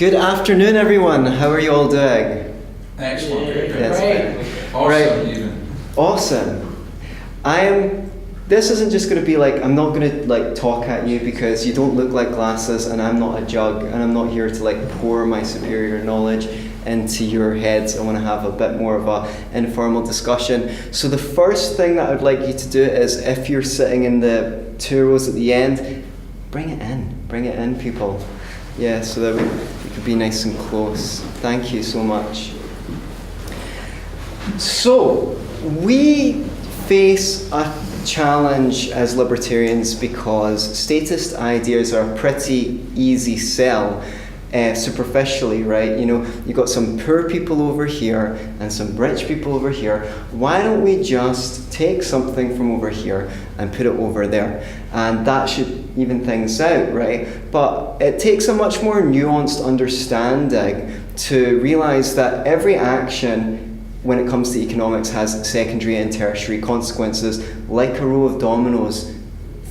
Good afternoon, everyone. How are you all doing? Excellent. Yes. Awesome, Right. even. Awesome. This isn't just going to be like, I'm not going to like talk at you because you don't look like glasses and I'm not a jug and I'm not here to like pour my superior knowledge into your heads. I want to have a bit more of a informal discussion. So the first thing that I'd like you to do is, if you're sitting in the two rows at the end, bring it in, people. Yeah, so that we could be nice and close. Thank you so much. So we face a challenge as libertarians because statist ideas are a pretty easy sell. Superficially, right? You know, you've got some poor people over here and some rich people over here. Why don't we just take something from over here and put it over there? And that should even things out, right? But it takes a much more nuanced understanding to realize that every action when it comes to economics has secondary and tertiary consequences, like a row of dominoes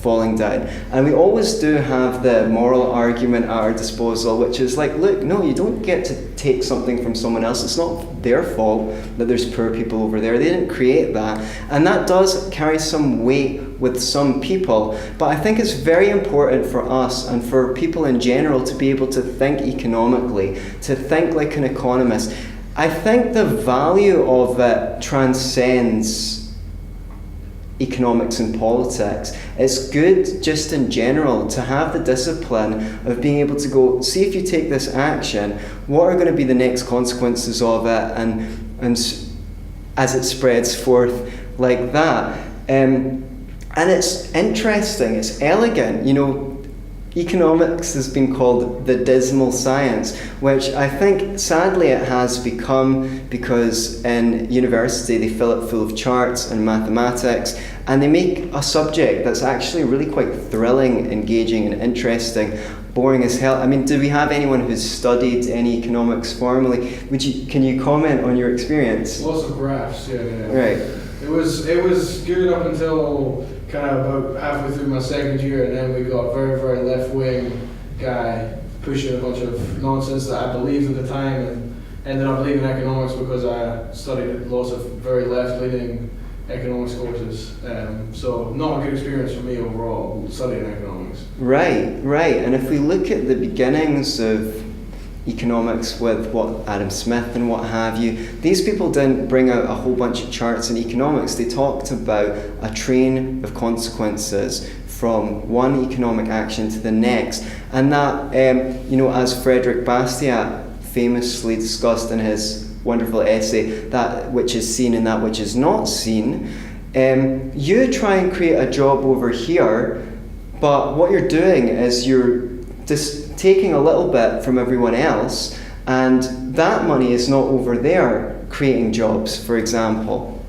falling down. And we always do have the moral argument at our disposal, which is like, look, no, you don't get to take something from someone else. It's not their fault that there's poor people over there. They didn't create that. And that does carry some weight with some people. But I think it's very important for us and for people in general to be able to think economically, to think like an economist. I think the value of it transcends economics and politics. It's good just in general to have the discipline of being able to go, see if you take this action, what are going to be the next consequences of it, and as it spreads forth like that. And it's interesting, it's elegant, you know. Economics has been called the dismal science, which I think sadly it has become because in university they fill it full of charts and mathematics, and they make a subject that's actually really quite thrilling, engaging and interesting, boring as hell. I mean, do we have anyone who's studied any economics formally? Can you comment on your experience? Lots of graphs, yeah. Right. It was good up until kind of about halfway through my second year, and then we got a very, very left-wing guy pushing a bunch of nonsense that I believed at the time, and ended up leaving economics because I studied lots of very left-leaning economics courses. So not a good experience for me overall, studying economics. Right. And if we look at the beginnings of economics with what Adam Smith and what have you, these people didn't bring out a whole bunch of charts in economics. They talked about a train of consequences from one economic action to the next, and that as Frederick Bastiat famously discussed in his wonderful essay, that which is seen and that which is not seen, you try and create a job over here, but what you're doing is you're just taking a little bit from everyone else, and that money is not over there creating jobs, for example.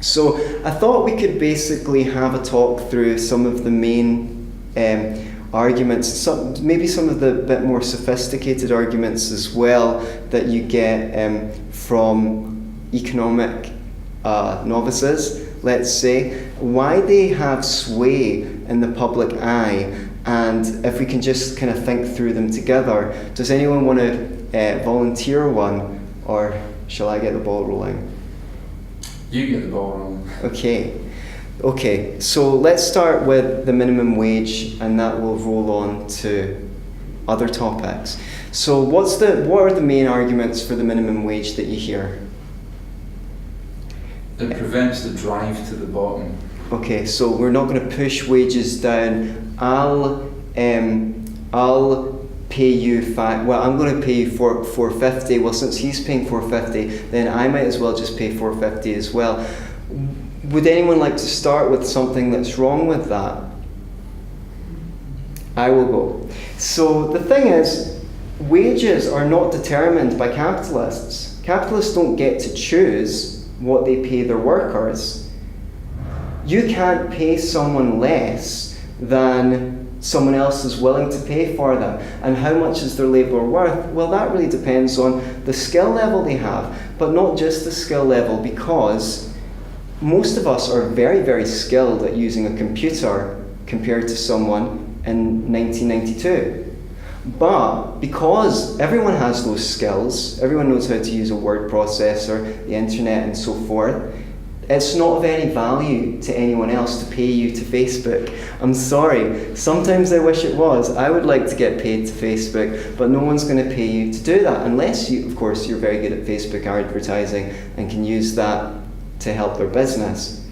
So I thought we could basically have a talk through some of the main arguments, maybe some of the bit more sophisticated arguments as well that you get from economic novices, let's say, why they have sway in the public eye. And if we can just kind of think through them together. Does anyone want to volunteer one, or shall I get the ball rolling? You get the ball rolling. Okay, so let's start with the minimum wage, and that will roll on to other topics. So what are the main arguments for the minimum wage that you hear? It prevents the drive to the bottom. Okay, so we're not going to push wages down. I'll pay you I'm going to pay you $4.50. Well, since he's paying $4.50, then I might as well just pay $4.50 as well. Would anyone like to start with something that's wrong with that? I will go. So the thing is, wages are not determined by capitalists. Capitalists don't get to choose what they pay their workers. You can't pay someone less than someone else is willing to pay for them. And how much is their labour worth? Well, that really depends on the skill level they have, but not just the skill level, because most of us are very, very skilled at using a computer compared to someone in 1992. But because everyone has those skills, everyone knows how to use a word processor, the internet and so forth, it's not of any value to anyone else to pay you to Facebook. I'm sorry, sometimes I wish it was. I would like to get paid to Facebook, but no one's going to pay you to do that unless you, of course, you're very good at Facebook advertising and can use that to help their business.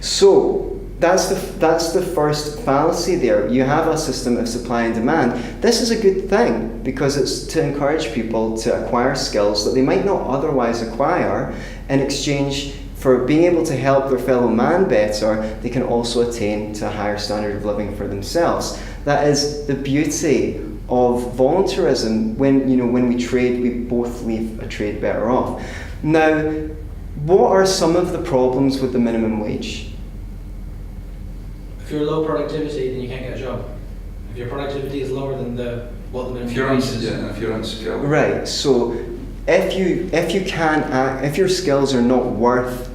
So that's the first fallacy there. You have a system of supply and demand. This is a good thing because it's to encourage people to acquire skills that they might not otherwise acquire. In exchange for being able to help their fellow man better, they can also attain to a higher standard of living for themselves. That is the beauty of voluntarism. When we trade, we both leave a trade better off. Now, what are some of the problems with the minimum wage? If you're low productivity, then you can't get a job. If your productivity is lower than what the minimum If you're wage is. if you're unskilled. Right. So if your skills are not worth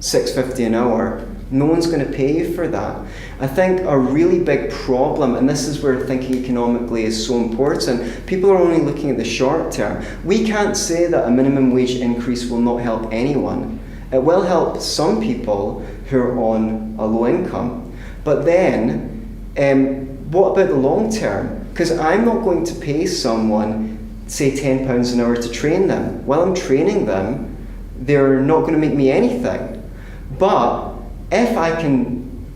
$6.50 an hour, no one's going to pay you for that. I think a really big problem, and this is where thinking economically is so important, people are only looking at the short term. We can't say that a minimum wage increase will not help anyone. It will help some people who are on a low income. But then, what about the long term? Because I'm not going to pay someone, say £10 an hour to train them. While I'm training them, they're not going to make me anything. But if I can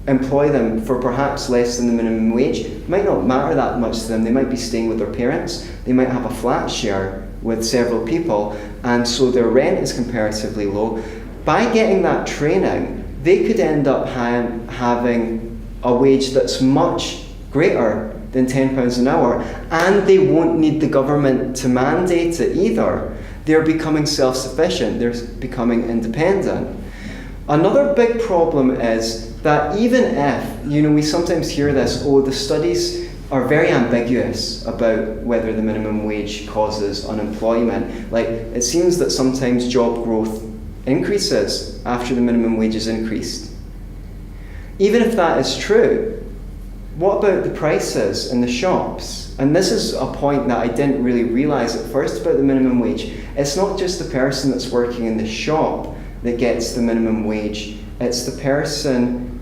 employ them for perhaps less than the minimum wage, it might not matter that much to them. They might be staying with their parents. They might have a flat share with several people, and so their rent is comparatively low. By getting that training, they could end up having a wage that's much greater than £10 an hour, and they won't need the government to mandate it either. They're becoming self-sufficient, they're becoming independent. Another big problem is that even if, we sometimes hear this, the studies are very ambiguous about whether the minimum wage causes unemployment. Like, it seems that sometimes job growth increases after the minimum wage is increased. Even if that is true, what about the prices in the shops? And this is a point that I didn't really realise at first about the minimum wage. It's not just the person that's working in the shop that gets the minimum wage. It's the person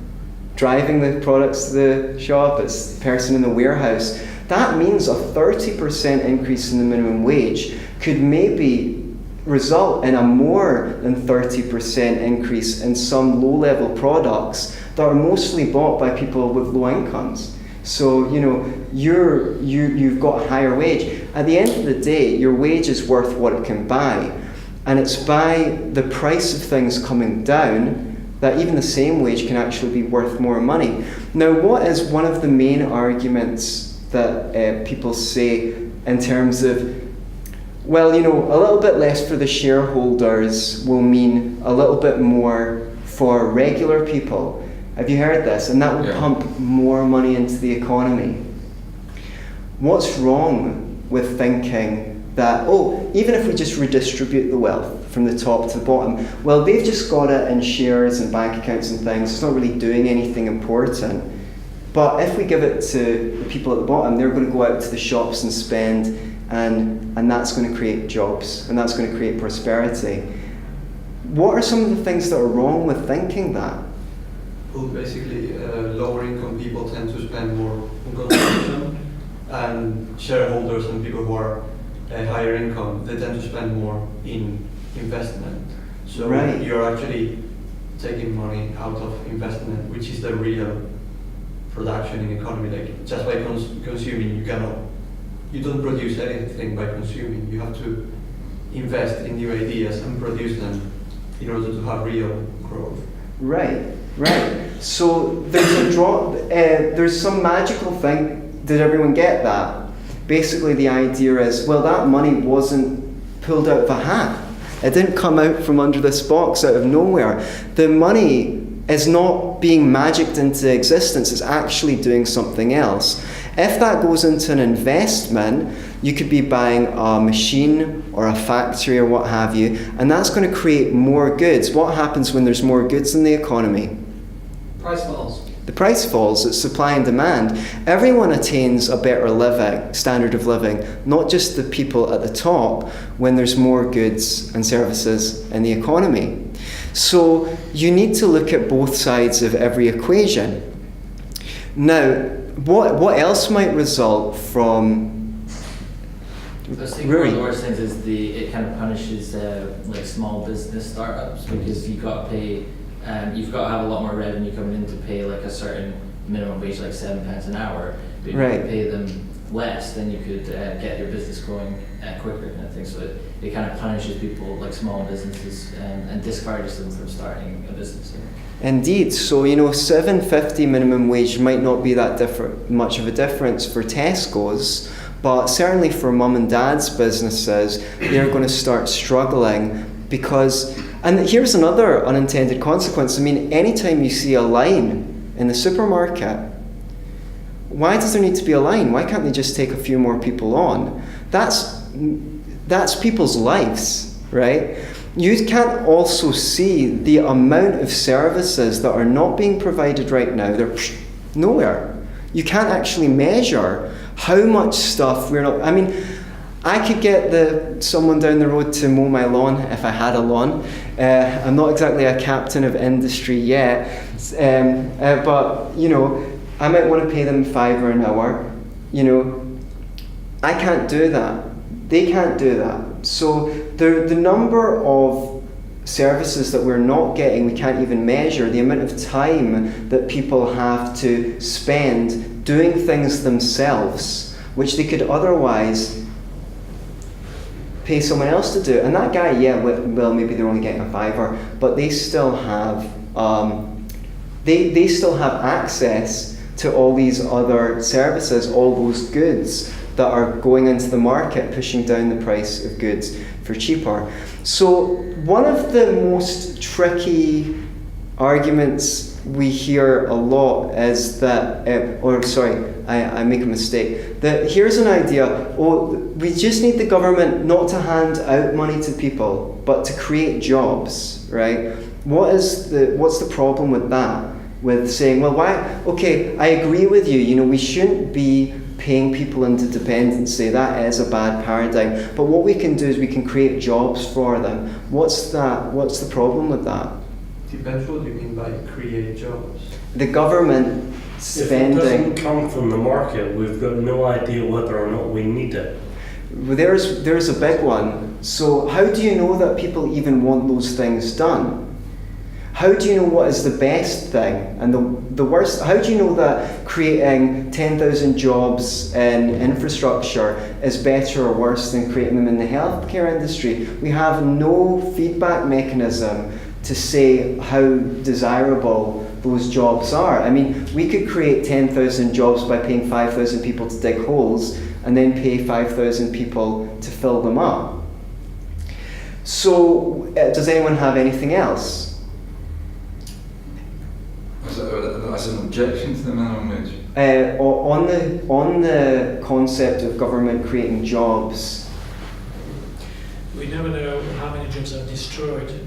driving the products to the shop. It's the person in the warehouse. That means a 30% increase in the minimum wage could maybe result in a more than 30% increase in some low-level products that are mostly bought by people with low incomes. So, you've got a higher wage. At the end of the day, your wage is worth what it can buy. And it's by the price of things coming down that even the same wage can actually be worth more money. Now, what is one of the main arguments that people say in terms of, well, a little bit less for the shareholders will mean a little bit more for regular people. Have you heard this? And that will pump more money into the economy. What's wrong with thinking that, even if we just redistribute the wealth from the top to the bottom, well, they've just got it in shares and bank accounts and things, it's not really doing anything important. But if we give it to the people at the bottom, they're going to go out to the shops and spend, and that's going to create jobs, and that's going to create prosperity. What are some of the things that are wrong with thinking that? Well, basically, lower income people tend to spend more on consumption, and shareholders and people who are higher income, they tend to spend more in investment. So you're actually taking money out of investment, which is the real production in economy. Like, just by consuming, you don't produce anything by consuming. You have to invest in new ideas and produce them in order to have real growth. Right. So there's some magical thing. Did everyone get that? Basically, the idea is, well, that money wasn't pulled out of a hat. It didn't come out from under this box out of nowhere. The money is not being magicked into existence. It's actually doing something else. If that goes into an investment, you could be buying a machine or a factory or what have you, and that's going to create more goods. What happens when there's more goods in the economy? Price falls. the price falls. It's supply and demand. Everyone attains a better standard of living, not just the people at the top, when there's more goods and services in the economy. So you need to look at both sides of every equation. Now, what else might result from... I think one of the worst things is it kind of punishes like small business startups, because you've got to have a lot more revenue coming in to pay like a certain minimum wage, like £7 an hour. But if you could pay them less, then you could get your business growing quicker, and I think so. It kind of punishes people like small businesses and discourages them from starting a business. Indeed. So, $7.50 minimum wage might not be that much of a difference for Tesco's, but certainly for mum and dad's businesses, they're going to start struggling because, and here's another unintended consequence. I mean, anytime you see a line in the supermarket, why does there need to be a line? Why can't they just take a few more people on? That's people's lives, right? You can't also see the amount of services that are not being provided right now. They're nowhere. You can't actually measure how much stuff we're not... I mean, I could get someone down the road to mow my lawn if I had a lawn. I'm not exactly a captain of industry yet, but, I might want to pay them £5 an hour. I can't do that. They can't do that. So the number of services that we're not getting, we can't even measure. The amount of time that people have to spend doing things themselves, which they could otherwise pay someone else to do. And that guy, well, maybe they're only getting a £5, but they still have they still have access to all these other services, all those goods that are going into the market, pushing down the price of goods for cheaper. So one of the most tricky arguments we hear a lot is that, I make a mistake, that here's an idea, we just need the government not to hand out money to people, but to create jobs, right? What's the problem with that? With saying, well, why? Okay, I agree with you. We shouldn't be paying people into dependency. That is a bad paradigm. But what we can do is we can create jobs for them. What's the problem with that? Depends what you mean by create jobs. The government spending... If it doesn't come from the market, we've got no idea whether or not we need it. There's a big one. So how do you know that people even want those things done? How do you know what is the best thing and the worst? How do you know that creating 10,000 jobs in infrastructure is better or worse than creating them in the healthcare industry? We have no feedback mechanism to say how desirable those jobs are. I mean, we could create 10,000 jobs by paying 5,000 people to dig holes and then pay 5,000 people to fill them up. So, does anyone have anything else? As an objection to the minimum wage? On the concept of government creating jobs. We never know how many jobs are destroyed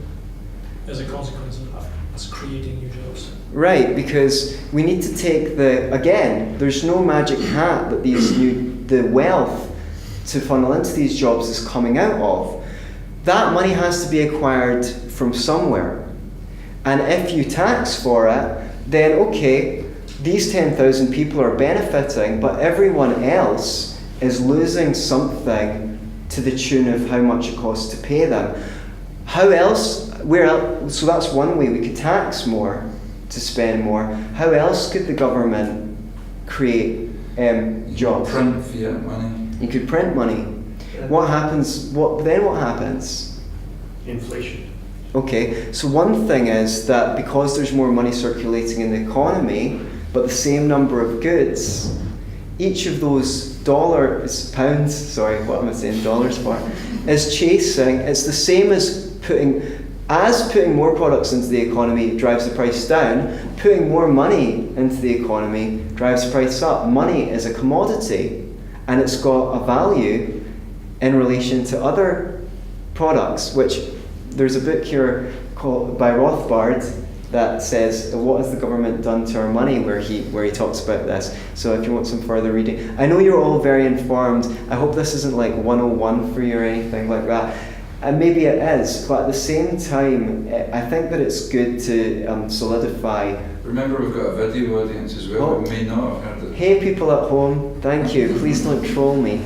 as a consequence of us creating new jobs. Right, because we need to take there's no magic hat that the wealth to funnel into these jobs is coming out of. That money has to be acquired from somewhere. And if you tax for it, then okay, these 10,000 people are benefiting, but everyone else is losing something to the tune of how much it costs to pay them. How else? So that's one way we could tax more to spend more. How else could the government create jobs? Print fiat money. You could print money. What happens? What happens? Inflation. Okay, so one thing is that because there's more money circulating in the economy, but the same number of goods, each of those dollars for, is chasing, it's the same as putting more products into the economy drives the price down, putting more money into the economy drives the price up. Money is a commodity, and it's got a value in relation to other products, which there's a book here by Rothbard that says, what has the government done to our money, where he talks about this. So if you want some further reading. I know you're all very informed. I hope this isn't like 101 for you or anything like that. And maybe it is, but at the same time, I think that it's good to solidify. Remember, we've got a video audience as well. Oh. We may not have heard it. Hey people at home, thank you. Please don't troll me.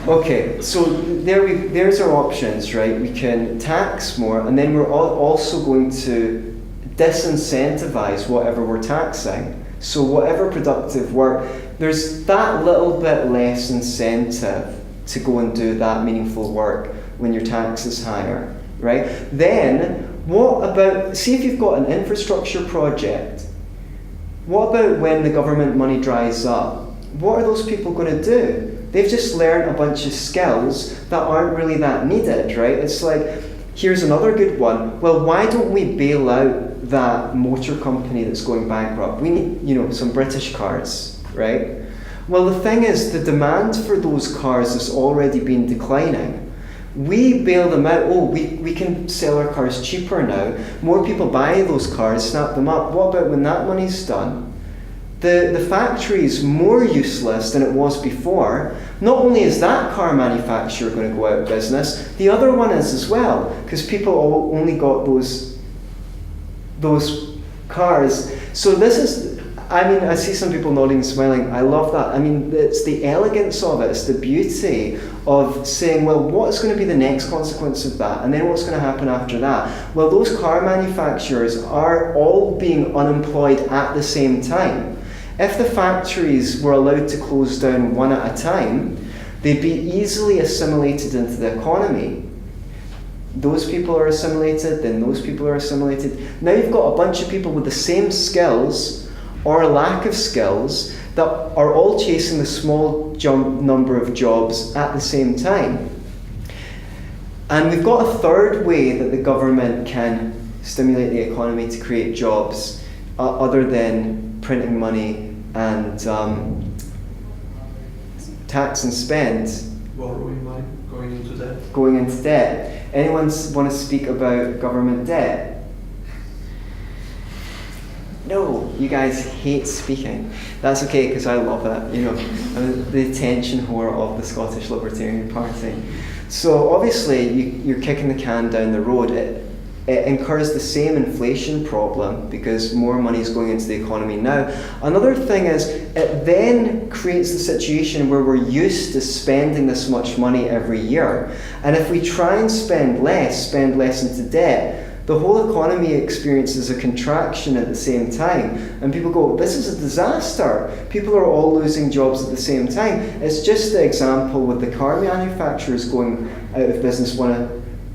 Okay, so there's our options, right? We can tax more, and then we're also going to disincentivize whatever we're taxing. So whatever productive work, there's that little bit less incentive to go and do that meaningful work when your tax is higher, right? Then, what about, see if you've got an infrastructure project, what about when the government money dries up? What are those people going to do? They've just learned a bunch of skills that aren't really that needed, right? It's like, here's another good one. Well, why don't we bail out that motor company that's going bankrupt? We need, some British cars, right? Well, the thing is, the demand for those cars has already been declining. We bail them out. Oh, we can sell our cars cheaper now. More people buy those cars, snap them up. What about when that money's done? The factory's more useless than it was before. Not only is that car manufacturer going to go out of business, the other one is as well, because people only got those cars. So this is, I see some people nodding and smiling. I love that. It's the elegance of it. It's the beauty of saying, well, what's going to be the next consequence of that? And then what's going to happen after that? Well, those car manufacturers are all being unemployed at the same time. If the factories were allowed to close down one at a time, they'd be easily assimilated into the economy. Those people are assimilated, then those people are assimilated. Now you've got a bunch of people with the same skills or a lack of skills that are all chasing the small number of jobs at the same time. And we've got a third way that the government can stimulate the economy to create jobs, other than printing money and tax and spend. Borrowing money, going into debt. Anyone want to speak about government debt? No, you guys hate speaking. That's okay, because I love it. I'm the attention whore of the Scottish Libertarian Party. So obviously, you're kicking the can down the road. It incurs the same inflation problem because more money is going into the economy now. Another thing is, it then creates the situation where we're used to spending this much money every year. And if we try and spend less into debt, the whole economy experiences a contraction at the same time. And people go, this is a disaster. People are all losing jobs at the same time. It's just the example with the car manufacturers going out of business one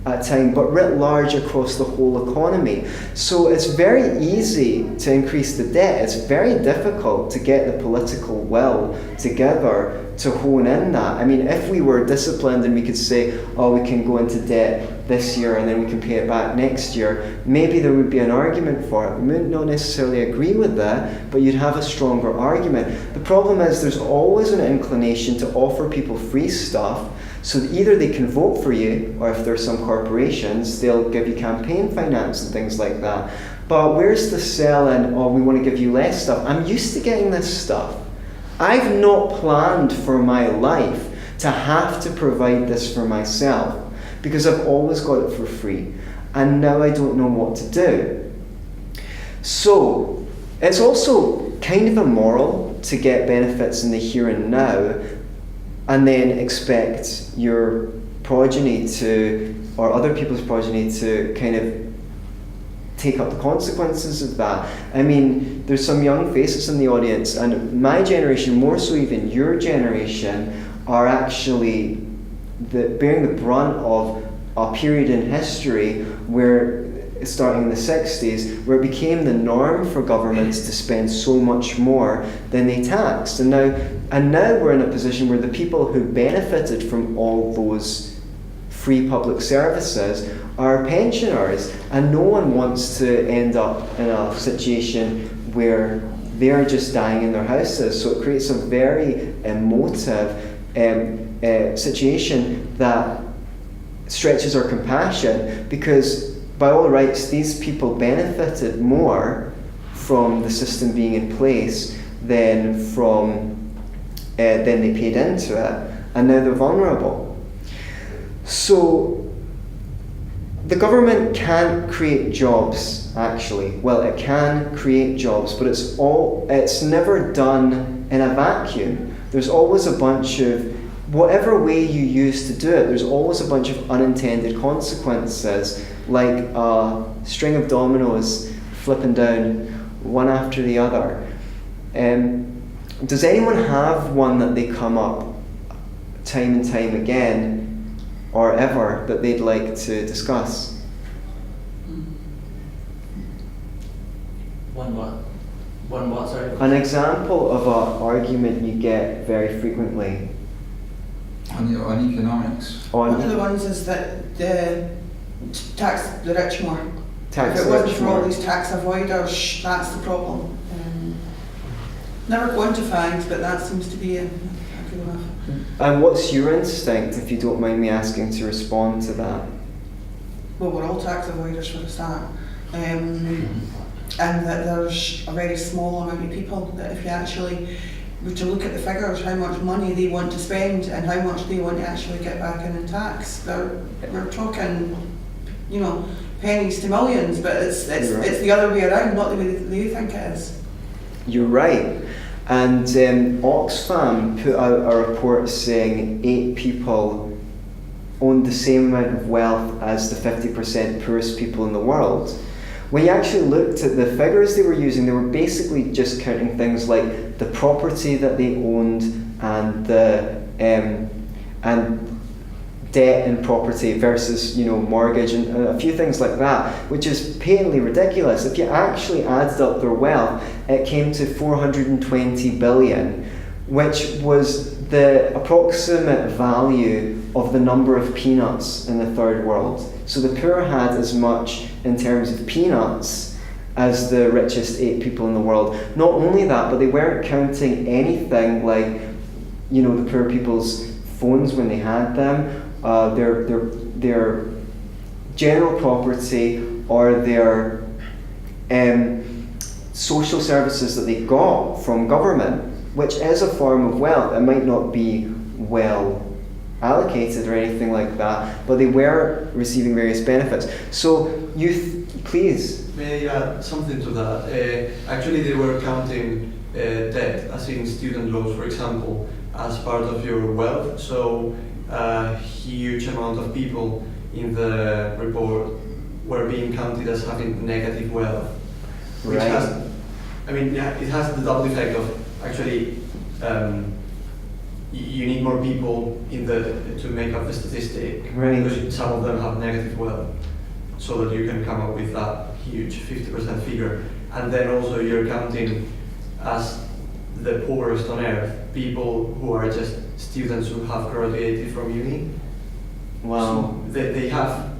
at a time, but writ large across the whole economy. So it's very easy to increase the debt. It's very difficult to get the political will together to hone in that. If we were disciplined and we could say, oh, we can go into debt this year and then we can pay it back next year, maybe there would be an argument for it. We wouldn't not necessarily agree with that, but you'd have a stronger argument. The problem is there's always an inclination to offer people free stuff, so that either they can vote for you, or if there's some corporations, they'll give you campaign finance and things like that. But where's the sell in, oh, we want to give you less stuff? I'm used to getting this stuff. I've not planned for my life to have to provide this for myself, because I've always got it for free. And now I don't know what to do. So it's also kind of immoral to get benefits in the here and now and then expect your progeny or other people's progeny to kind of take up the consequences of that. There's some young faces in the audience, and my generation, more so even your generation, are actually bearing the brunt of a period in history where, starting in the 60s, where it became the norm for governments to spend so much more than they taxed. And now we're in a position where the people who benefited from all those free public services are pensioners, and no one wants to end up in a situation where they're just dying in their houses. So it creates a very emotive situation that stretches our compassion, because by all rights, these people benefited more from the system being in place than they paid into it, and now they're vulnerable. So the government can't create jobs, actually. Well, it can create jobs, but it's never done in a vacuum. There's always a bunch of, whatever way you use to do it, there's always a bunch of unintended consequences, like a string of dominoes flipping down one after the other. Does anyone have one that they come up time and time again, or ever, that they'd like to discuss? One what, sorry? An example of an argument you get very frequently. On economics. One of the ones is that tax the rich more. Tax if it the wasn't rich for all more. these tax avoiders, that's the problem. Never quantified, but that seems to be a good enough. And what's your instinct, if you don't mind me asking, to respond to that? Well, we're all tax avoiders for a start. And that there's a very small amount of people that if you actually were to look at the figures, how much money they want to spend and how much they want to actually get back in tax, we're talking, pennies to millions, but it's the other way around, not the way that you think it is. You're right. And Oxfam put out a report saying 8 people owned the same amount of wealth as the 50% poorest people in the world. When you actually looked at the figures they were using, they were basically just counting things like the property that they owned and the and debt and property versus mortgage and a few things like that, which is patently ridiculous. If you actually added up their wealth, it came to 420 billion, which was the approximate value of the number of peanuts in the third world. So the poor had as much in terms of peanuts as the richest 8 people in the world. Not only that, but they weren't counting anything like, the poor people's phones when they had them, their general property, or their social services that they got from government, which is a form of wealth. It might not be well allocated or anything like that, but they were receiving various benefits. So please. May I add something to that? Actually, they were counting debt, as in student loans, for example, as part of your wealth. So a huge amount of people in the report were being counted as having negative wealth, which Right. it has the double effect of actually you need more people to make up the statistic, Right. because some of them have negative wealth, so that you can come up with that huge 50% figure. And then also you're counting as the poorest on earth people who are just students who have graduated from uni. Wow. So they have,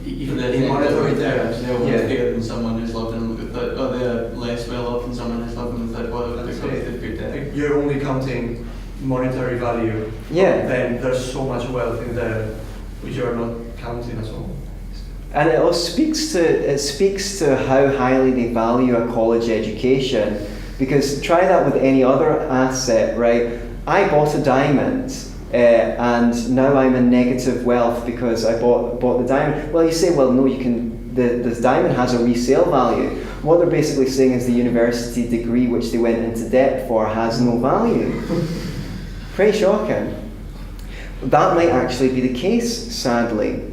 even in They're monetary terms, wealthier than someone who's living with it, or they're less well off than someone who's living with it, well, because they've good debt. you're only counting monetary value. Yeah. Then there's so much wealth in there which you're not counting at all. And it all speaks to how highly they value a college education, because try that with any other asset, right? I bought a diamond, and now I'm in negative wealth because I bought the diamond. Well, you say, well, no, the diamond has a resale value. What they're basically saying is the university degree which they went into debt for has no value. Pretty shocking. That might actually be the case, sadly.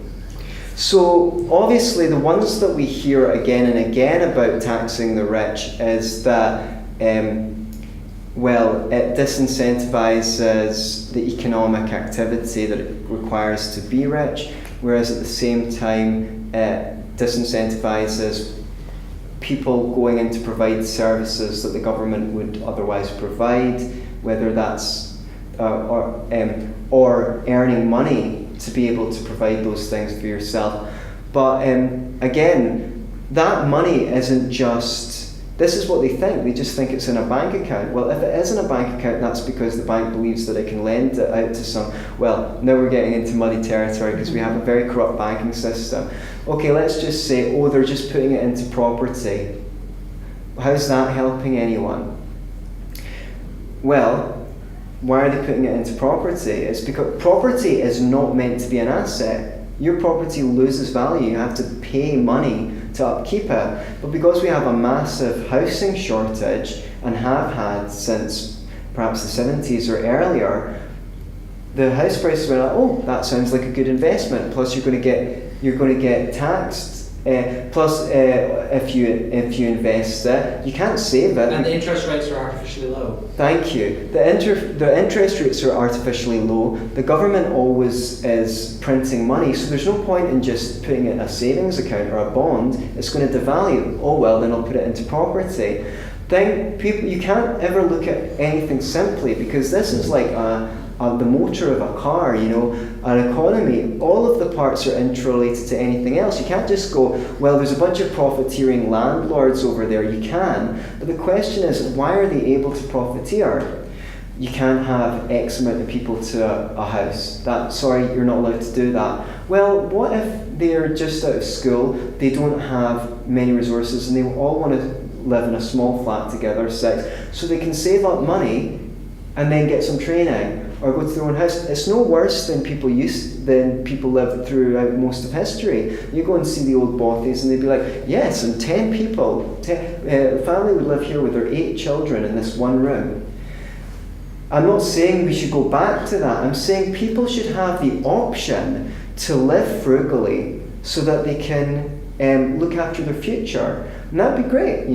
So obviously the ones that we hear again and again about taxing the rich is that it disincentivizes the economic activity that it requires to be rich, whereas at the same time it disincentivizes people going in to provide services that the government would otherwise provide, whether that's or earning money to be able to provide those things for yourself. But again, that money isn't just This is what they think. They just think it's in a bank account. Well, if it is in a bank account, that's because the bank believes that it can lend it out to some. Well, now we're getting into muddy territory because we have a very corrupt banking system. Okay, let's just say, oh, they're just putting it into property. How's that helping anyone? Well, why are they putting it into property? It's because property is not meant to be an asset. Your property loses value. You have to pay money to upkeep it. But because we have a massive housing shortage and have had since perhaps the 70s or earlier, the house prices were like, oh, that sounds like a good investment. Plus, you're going to get taxed. Plus, if you invest it, you can't save it. And the interest rates are artificially low. Thank you. The interest rates are artificially low. The government always is printing money, so there's no point in just putting it in a savings account or a bond. It's going to devalue. Oh well, then I'll put it into property. Then you can't ever look at anything simply, because this is like the motor of a car, an economy. All of the parts are interrelated to anything else. You can't just go, well, there's a bunch of profiteering landlords over there. You can, but the question is, why are they able to profiteer? You can't have X amount of people to a house. Sorry, you're not allowed to do that. Well, what if they're just out of school, they don't have many resources, and they all want to live in a small flat together, so they can save up money and then get some training or go to their own house. It's no worse than people lived throughout most of history. You go and see the old bothies and they'd be like, yes, and 10 people, a family would live here with their 8 children in this one room. I'm not saying we should go back to that. I'm saying people should have the option to live frugally so that they can look after their future. And that'd be great,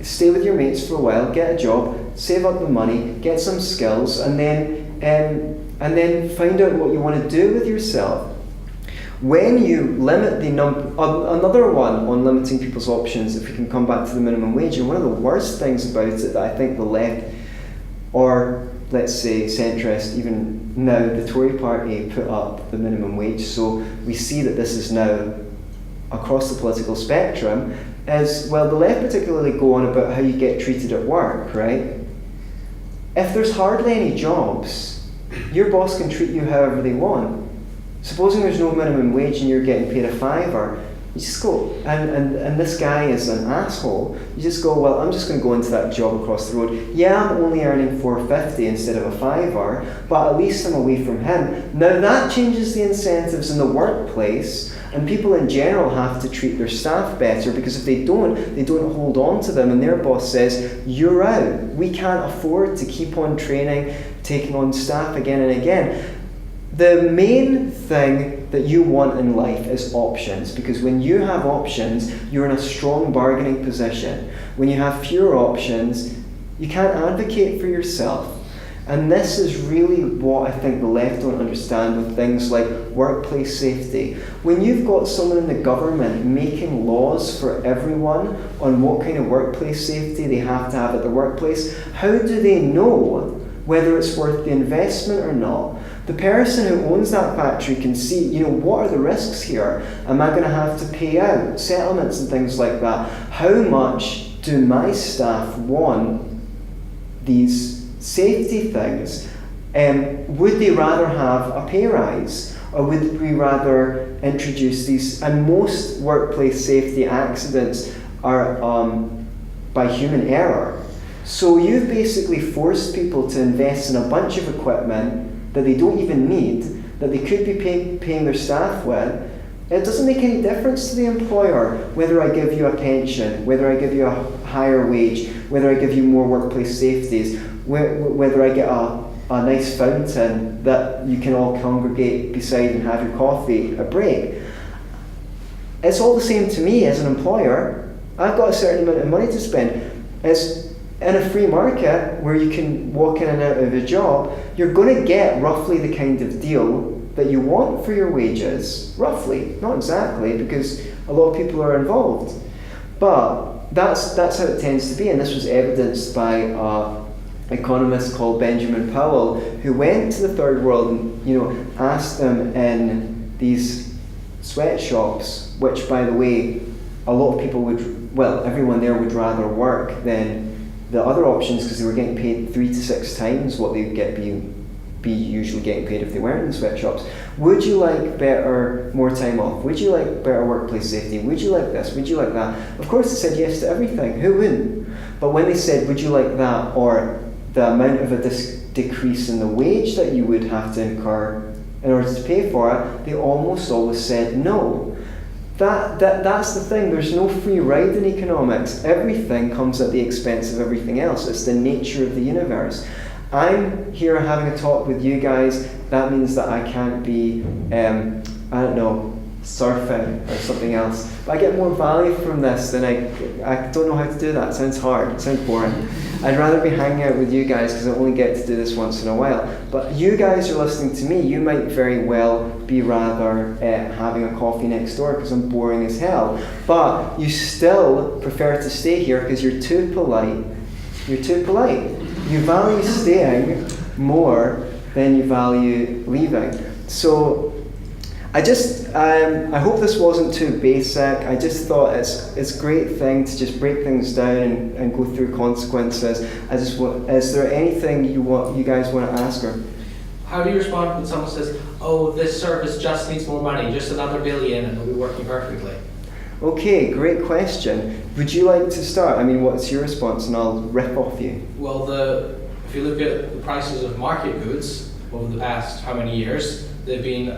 Stay with your mates for a while, get a job, save up the money, get some skills, and then find out what you want to do with yourself. When you limit the number, another one on limiting people's options, if we can come back to the minimum wage, and one of the worst things about it that I think the left, or let's say centrist, even now the Tory party put up the minimum wage, so we see that this is now across the political spectrum, is, well, the left particularly go on about how you get treated at work, right? If there's hardly any jobs, your boss can treat you however they want. Supposing there's no minimum wage and you're getting paid a $5, you just go, and this guy is an asshole, you just go, well, I'm just going to go into that job across the road. Yeah, I'm only earning $4.50 instead of a $5, but at least I'm away from him. Now that changes the incentives in the workplace, and people in general have to treat their staff better, because if they don't hold on to them, and their boss says, you're out, we can't afford to keep on training, taking on staff again and again. The main thing that you want in life is options, because when you have options, you're in a strong bargaining position. When you have fewer options, you can't advocate for yourself. And this is really what I think the left don't understand with things like workplace safety. When you've got someone in the government making laws for everyone on what kind of workplace safety they have to have at the workplace, how do they know whether it's worth the investment or not? The person who owns that factory can see, what are the risks here? Am I going to have to pay out settlements and things like that? How much do my staff want these safety things? Would they rather have a pay rise, or would we rather introduce these? And most workplace safety accidents are by human error. So you've basically forced people to invest in a bunch of equipment that they don't even need, that they could be paying their staff with. It doesn't make any difference to the employer whether I give you a pension, whether I give you a higher wage, whether I give you more workplace safeties, whether I get a nice fountain that you can all congregate beside and have your coffee at break. It's all the same to me as an employer. I've got a certain amount of money to spend. It's in a free market where you can walk in and out of a job, you're going to get roughly the kind of deal that you want for your wages. Roughly, not exactly, because a lot of people are involved. But that's how it tends to be, and this was evidenced by an economist called Benjamin Powell, who went to the third world and asked them in these sweatshops, which, by the way, a lot of people would well, everyone there would rather work than the other options because they were getting paid 3 to 6 times what they would be usually getting paid if they weren't in sweatshops. Would you like more time off? Would you like better workplace safety? Would you like this? Would you like that? Of course they said yes to everything. Who wouldn't? But when they said, would you like that, or the amount of a decrease in the wage that you would have to incur in order to pay for it, they almost always said no. That's the thing. There's no free ride in economics. Everything comes at the expense of everything else. It's the nature of the universe. I'm here having a talk with you guys. That means that I can't be, I don't know, surfing or something else. But I get more value from this than I don't know how to do that. It sounds hard. It sounds boring. I'd rather be hanging out with you guys because I only get to do this once in a while. But you guys are listening to me. You might very well be rather having a coffee next door because I'm boring as hell. But you still prefer to stay here because you're too polite. You're too polite. You value staying more than you value leaving. So I hope this wasn't too basic. I just thought it's a great thing to just break things down and go through consequences. Is there anything you guys want to ask her? How do you respond when someone says, oh, this service just needs more money, just another billion and it'll be working perfectly? Okay, great question. Would you like to start? I mean, what's your response? And I'll rip off you. Well, if you look at the prices of market goods over the past how many years, they've been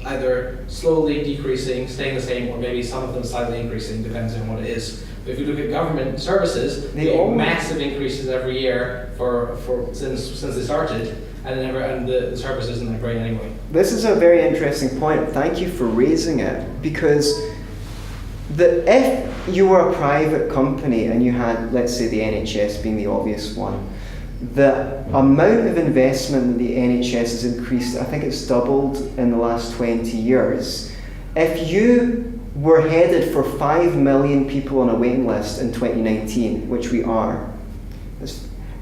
either slowly decreasing, staying the same, or maybe some of them slightly increasing, depends on what it is. But if you look at government services, they have massive increases every year since they started, and the service isn't that great anyway. This is a very interesting point. Thank you for raising it, because if you were a private company and you had, let's say, the NHS being the obvious one, the amount of investment that the NHS has increased, I think it's doubled in the last 20 years. If you were headed for 5 million people on a waiting list in 2019, which we are,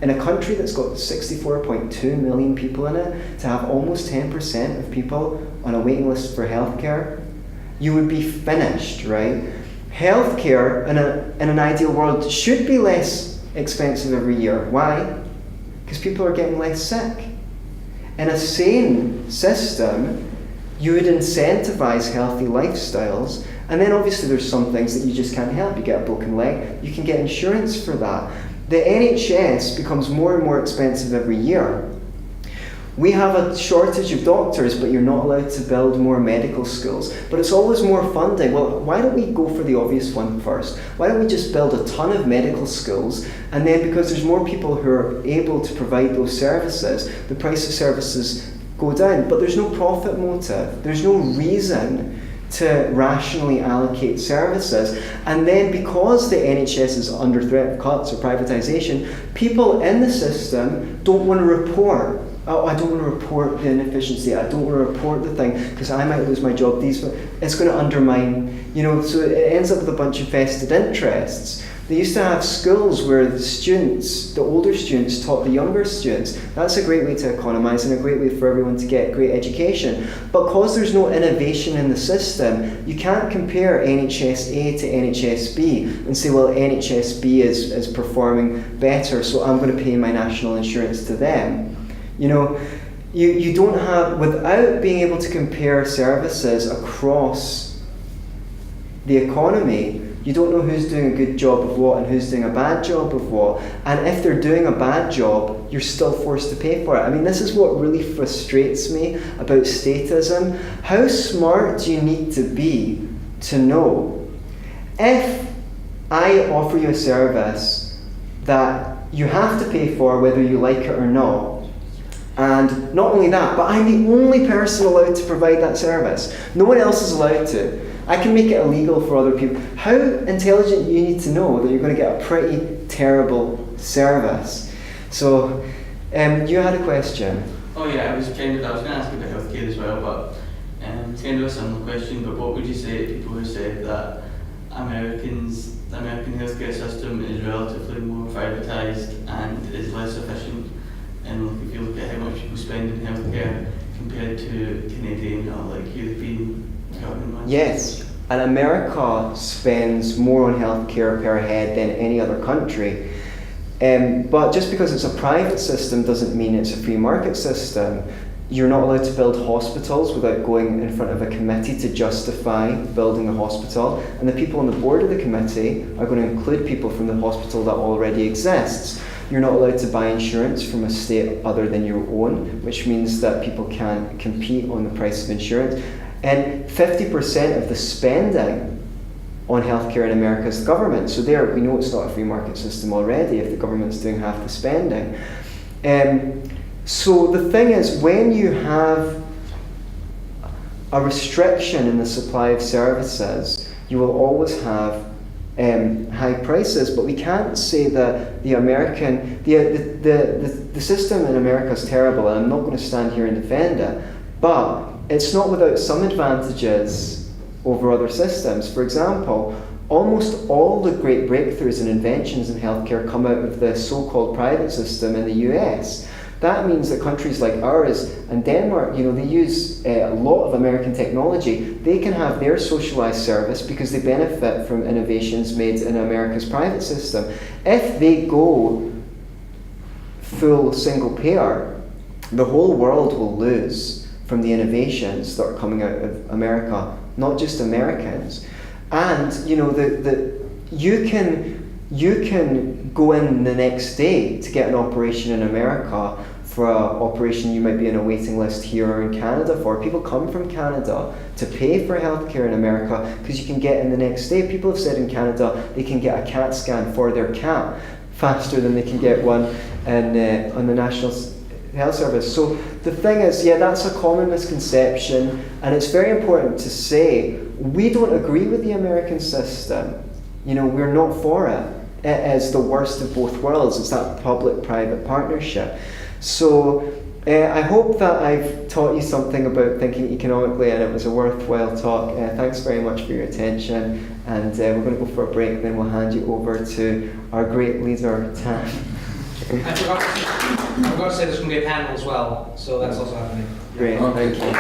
in a country that's got 64.2 million people in it, to have almost 10% of people on a waiting list for healthcare, you would be finished, right? Healthcare in an ideal world should be less expensive every year. Why? Because people are getting less sick. In a sane system, you would incentivize healthy lifestyles, and then obviously there's some things that you just can't help. You get a broken leg, you can get insurance for that. The NHS becomes more and more expensive every year. We have a shortage of doctors, but you're not allowed to build more medical schools. But it's always more funding. Well, why don't we go for the obvious one first? Why don't we just build a ton of medical schools, and then because there's more people who are able to provide those services, the price of services go down. But there's no profit motive. There's no reason to rationally allocate services. And then because the NHS is under threat of cuts or privatisation, people in the system don't want to report. Oh, I don't want to report the inefficiency. I don't want to report the thing because I might lose my job. It's going to undermine, so it ends up with a bunch of vested interests. They used to have schools where the older students taught the younger students. That's a great way to economise and a great way for everyone to get great education. But because there's no innovation in the system, you can't compare NHS A to NHS B and say, well, NHS B is performing better, so I'm going to pay my national insurance to them. You don't have, without being able to compare services across the economy, you don't know who's doing a good job of what and who's doing a bad job of what. And if they're doing a bad job, you're still forced to pay for it. I mean, this is what really frustrates me about statism. How smart do you need to be to know if I offer you a service that you have to pay for whether you like it or not? And not only that, but I'm the only person allowed to provide that service. No one else is allowed to. I can make it illegal for other people. How intelligent you need to know that you're going to get a pretty terrible service. So, you had a question. Oh yeah, I was going to ask about healthcare as well, but it's kind of a similar question, but what would you say to people who said that the American healthcare system is relatively more privatised and is less efficient? And if you look at how much people spend in healthcare compared to Canadian or like European government. Yes, and America spends more on healthcare per head than any other country. But just because it's a private system doesn't mean it's a free market system. You're not allowed to build hospitals without going in front of a committee to justify building the hospital. And the people on the board of the committee are going to include people from the hospital that already exists. You're not allowed to buy insurance from a state other than your own, which means that people can't compete on the price of insurance. And 50% of the spending on healthcare in America is the government. So there, we know it's not a free market system already if the government's doing half the spending. So the thing is, when you have a restriction in the supply of services, you will always have high prices. But we can't say that the system in America is terrible, and I'm not going to stand here and defend it. But it's not without some advantages over other systems. For example, almost all the great breakthroughs and inventions in healthcare come out of the so-called private system in the US. That means that countries like ours and Denmark, they use a lot of American technology. They can have their socialized service because they benefit from innovations made in America's private system. If they go full single payer, the whole world will lose from the innovations that are coming out of America, not just Americans. And you can go in the next day to get an operation in America for an operation you might be on a waiting list here or in Canada for. People come from Canada to pay for healthcare in America because you can get in the next day. People have said in Canada they can get a CAT scan for their cat faster than they can get one on the National Health Service. So the thing is, that's a common misconception, and it's very important to say we don't agree with the American system. We're not for it. It is the worst of both worlds. It's that public-private partnership. So I hope that I've taught you something about thinking economically, and it was a worthwhile talk. Thanks very much for your attention, and we're going to go for a break, then we'll hand you over to our great leader, Tam. I forgot to say there's going to be a panel as well, so that's also happening. Great, thank you.